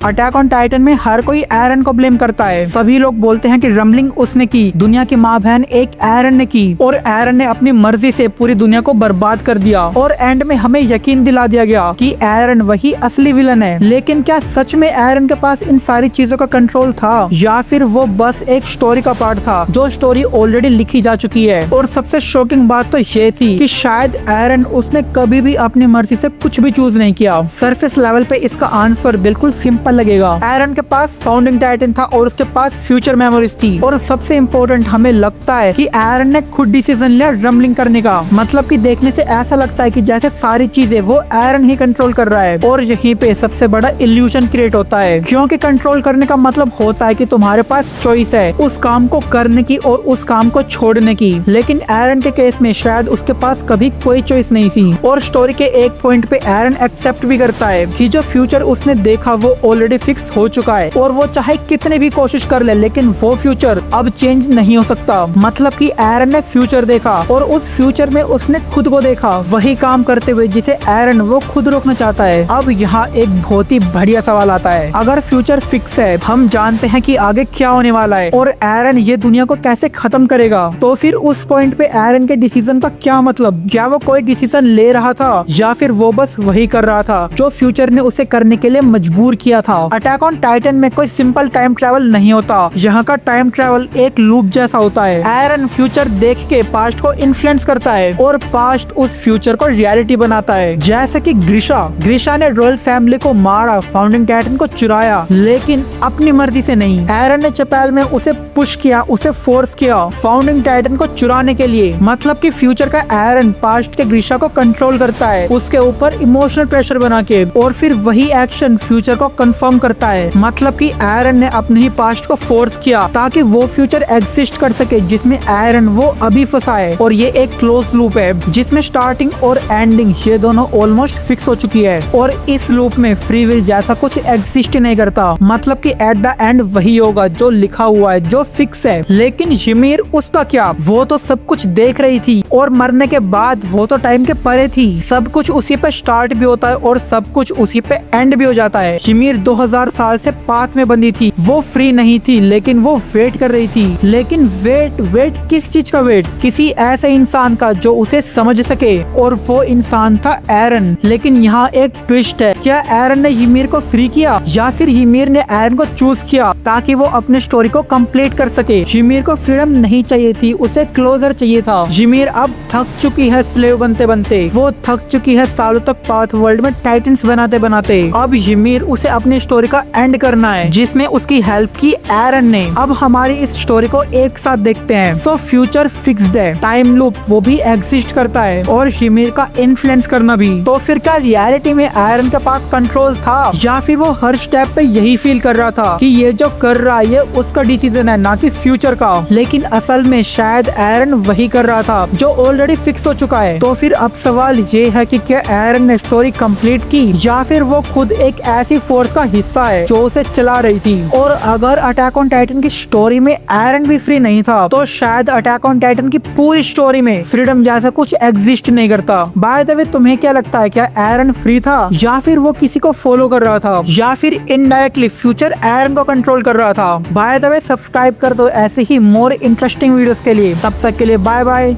Attack on Titan में हर कोई एरन को ब्लेम करता है। सभी लोग बोलते हैं कि रम्बलिंग उसने की, दुनिया की माँ बहन एक एरन ने की और एरन ने अपनी मर्जी से पूरी दुनिया को बर्बाद कर दिया और एंड में हमें यकीन दिला दिया गया कि एरन वही असली विलन है। लेकिन क्या सच में एरन के पास इन सारी चीजों का कंट्रोल था या फिर वो बस एक स्टोरी का पार्ट था जो स्टोरी ऑलरेडी लिखी जा चुकी है। और सबसे शॉकिंग बात तो ये थी कि शायद एरन उसने कभी भी अपनी मर्जी से कुछ भी चूज नहीं किया। सरफेस लेवल पे इसका आंसर बिल्कुल सिंपल लगेगा। एरन के पास फाउंडिंग टाइटन था और उसके पास फ्यूचर मेमोरीज थी और सबसे इम्पोर्टेंट हमें लगता है कि एरन ने खुद डिसीजन लिया रम्बलिंग करने का। मतलब कि देखने से ऐसा लगता है कि जैसे सारी चीजें वो एरन ही कंट्रोल कर रहा है और यहीं पे सबसे बड़ा इल्यूजन क्रिएट होता है, क्योंकि कंट्रोल करने का मतलब होता है कि तुम्हारे पास चॉइस है उस काम को करने की और उस काम को छोड़ने की। लेकिन एरन के केस में शायद उसके पास कभी कोई चॉइस नहीं थी और स्टोरी के एक पॉइंट पे एरन एक्सेप्ट भी करता है कि जो फ्यूचर उसने देखा वो ऑलरेडी फिक्स हो चुका है और वो चाहे कितने भी कोशिश कर ले लेकिन वो फ्यूचर अब चेंज नहीं हो सकता। मतलब कि एरन ने फ्यूचर देखा और उस फ्यूचर में उसने खुद को देखा वही काम करते हुए जिसे एरन वो खुद रोकना चाहता है। अब यहाँ एक बहुत ही बढ़िया सवाल आता है, अगर फ्यूचर फिक्स है, हम जानते हैं कि आगे क्या होने वाला है और एरन ये दुनिया को कैसे खत्म करेगा, तो फिर उस पॉइंट पे एरन के डिसीजन का क्या मतलब? क्या वो कोई डिसीजन ले रहा था या फिर वो बस वही कर रहा था जो फ्यूचर ने उसे करने के लिए मजबूर किया था? अटैक ऑन टाइटन में कोई सिंपल टाइम ट्रेवल नहीं होता, यहाँ का टाइम ट्रेवल एक लूप जैसा होता है। एरन फ्यूचर देख के पास्ट को इन्फ्लुएंस करता है और पास्ट उस फ्यूचर को रियलिटी बनाता है। जैसे कि ग्रीशा ने रॉयल फैमिली को मारा, फाउंडिंग टाइटन को चुराया, लेकिन अपनी मर्जी से नहीं। एरन ने चैपेल में उसे पुश किया, उसे फोर्स किया फाउंडिंग टाइटन को चुराने के लिए। मतलब कि फ्यूचर का एरन पास्ट के ग्रीशा को कंट्रोल करता है, उसके ऊपर इमोशनल प्रेशर बना के, और फिर वही एक्शन फ्यूचर को कंफर्म करता है। मतलब कि एरन ने अपने ही पास्ट को फोर्स किया ताकि वो फ्यूचर एग्जिस्ट कर सके जिसमें एरन वो अभी फंसा है। और ये एक क्लोज लूप है जिसमें स्टार्टिंग और एंडिंग ये दोनों ऑलमोस्ट फिक्स हो चुकी है और इस लूप में फ्री विल जैसा कुछ एग्जिस्ट नहीं करता। मतलब कि एट द एंड वही होगा जो लिखा हुआ है, जो फिक्स है। लेकिन यूमिर उसका क्या? वो तो सब कुछ देख रही थी और मरने के बाद वो तो टाइम के परे थी। सब कुछ उसी पे स्टार्ट भी होता है और सब कुछ उसी पे एंड भी हो जाता है। यूमिर 2000 साल से पाथ में बंधी थी, वो फ्री नहीं थी लेकिन वो वेट कर रही थी। लेकिन वेट किस चीज का वेट? किसी ऐसे इंसान का जो उसे समझ सके, और वो इंसान था एरन। लेकिन यहाँ एक ट्विस्ट है, क्या एरन ने यूमिर को फ्री किया या फिर यूमिर ने एरन को चूज किया ताकि वो अपने स्टोरी को कंप्लीट कर सके? यूमिर को फ्रीडम नहीं चाहिए थी, उसे क्लोजर चाहिए था। यूमिर अब थक चुकी है स्लेव बनते बनते, वो थक चुकी है सालों तक पाथ वर्ल्ड में टाइटन्स बनाते बनाते। अब यूमिर उसे अपनी स्टोरी का एंड करना है जिसमें उसकी हेल्प की एरन ने। अब हमारी इस स्टोरी को एक साथ देखते हैं। सो फ्यूचर फिक्स्ड है, टाइम लूप वो भी एग्जिस्ट करता है और यूमिर का इन्फ्लुएंस करना भी। तो फिर क्या रियलिटी में एरन के पास कंट्रोल था या फिर वो हर स्टेप पे यही फील कर रहा था कि ये जो कर रहा है ये उसका डिसीजन है ना कि फ्यूचर का? लेकिन असल में शायद एरन वही कर रहा था जो ऑलरेडी फिक्स हो चुका है। तो फिर अब सवाल ये है कि क्या एरन ने स्टोरी कंप्लीट की या फिर वो खुद एक ऐसी फोर्स का हिस्सा है जो उसे चला रही थी? और अगर अटैक ऑन टाइटन की स्टोरी में एरन भी फ्री नहीं था तो शायद अटैक ऑन टाइटन की पूरी स्टोरी में फ्रीडम जैसा कुछ एग्जिस्ट नहीं करता। बाय द वे तुम्हें क्या लगता है, क्या एरन फ्री था या फिर वो किसी को फॉलो कर रहा था या फिर इनडायरेक्टली फ्यूचर एरन को कंट्रोल कर रहा था? बाय द वे सब्सक्राइब कर दो ऐसे ही मोर इंटरेस्टिंग वीडियोस के लिए। तब तक के लिए बाय बाय।